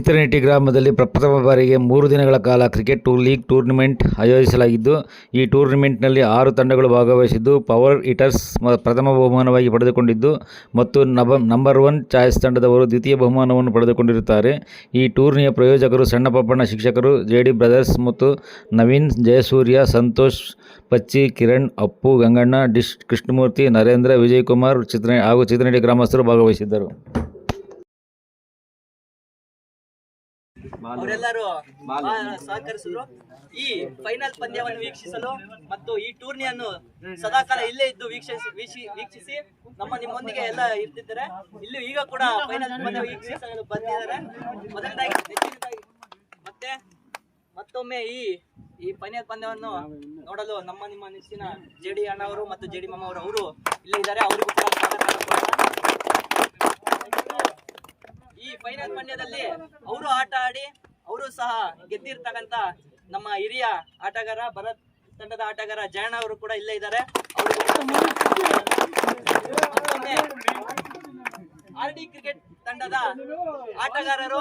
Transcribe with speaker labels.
Speaker 1: ಚಿತ್ರನಟಿ ಗ್ರಾಮದಲ್ಲಿ ಪ್ರಪ್ರಥಮ ಬಾರಿಗೆ 3 ದಿನಗಳ ಕಾಲ ಕ್ರಿಕೆಟ್ ಲೀಗ್ ಟೂರ್ನಿಮೆಂಟ್ ಆಯೋಜಿಸಲಾಗಿದ್ದು, ಈ ಟೂರ್ನಿಮೆಂಟ್ನಲ್ಲಿ 6 ತಂಡಗಳು ಭಾಗವಹಿಸಿದ್ದು, ಪವರ್ ಹಿಟರ್ಸ್ ಪ್ರಥಮ ಬಹುಮಾನವಾಗಿ ಪಡೆದುಕೊಂಡಿದ್ದು ಮತ್ತು ನಂಬರ್ 1 ಚಾಯ್ಸ್ ತಂಡದವರು ದ್ವಿತೀಯ ಬಹುಮಾನವನ್ನು ಪಡೆದುಕೊಂಡಿರುತ್ತಾರೆ. ಈ ಟೂರ್ನಿಯ ಪ್ರಾಯೋಜಕರು ಸಣ್ಣಪಪ್ಪಣ್ಣ ಶಿಕ್ಷಕರು, ಜೆಡಿ ಬ್ರದರ್ಸ್ ಮತ್ತು ನವೀನ್, ಜಯಸೂರ್ಯ, ಸಂತೋಷ್, ಪಚ್ಚಿ, ಕಿರಣ್, ಅಪ್ಪು, ಗಂಗಣ್ಣ, ಡಿಶ್, ಕೃಷ್ಣಮೂರ್ತಿ, ನರೇಂದ್ರ, ವಿಜಯಕುಮಾರ್ ಹಾಗೂ ಚಿತ್ರನಟಿ ಗ್ರಾಮಸ್ಥರು ಭಾಗವಹಿಸಿದ್ದರು.
Speaker 2: ಅವರೆಲ್ಲರೂ ಸಹಕರಿಸಿದ್ರು. ಈ ಫೈನಲ್ ಪಂದ್ಯವನ್ನು ವೀಕ್ಷಿಸಲು ಮತ್ತು ಈ ಟೂರ್ನಿಯನ್ನು ಸದಾಕಾಲ ಇಲ್ಲೇ ಇದ್ದು ವೀಕ್ಷಿಸಿ ನಿಮ್ಮೊಂದಿಗೆ ಎಲ್ಲ ಇರ್ತಿದ್ದಾರೆ. ಇಲ್ಲಿ ಈಗ ಕೂಡ ಫೈನಲ್ ಪಂದ್ಯ ವೀಕ್ಷಿಸಲು ಬಂದಿದ್ದಾರೆ. ಮತ್ತೆ ಮತ್ತೊಮ್ಮೆ ಈ ಫೈನಲ್ ಪಂದ್ಯವನ್ನು ನೋಡಲು ನಿಮ್ಮ ನೆಚ್ಚಿನ ಜೆಡಿ ಅಣ್ಣವರು ಮತ್ತು ಜೆಡಿ ಮಾಮ ಅವರು ಇಲ್ಲೇ ಇದ್ದಾರೆ. ಅವರಿಗೂ ಕೂಡ ಈ ಫೈನಲ್ ಪಂದ್ಯದಲ್ಲಿ ಅವರು ಆಟ ಆಡಿ ಅವರು ಸಹ ಗೆದ್ದಿರ್ತಕ್ಕಂಥ ನಮ್ಮ ಹಿರಿಯ ಆಟಗಾರ ಭರತ್ ತಂಡದ ಆಟಗಾರ ಜಯಣ್ಣ ಅವರು ಕೂಡ ಇಲ್ಲೇ ಇದ್ದಾರೆ. ಆರ್ ಡಿ ಕ್ರಿಕೆಟ್ ತಂಡದ ಆಟಗಾರರು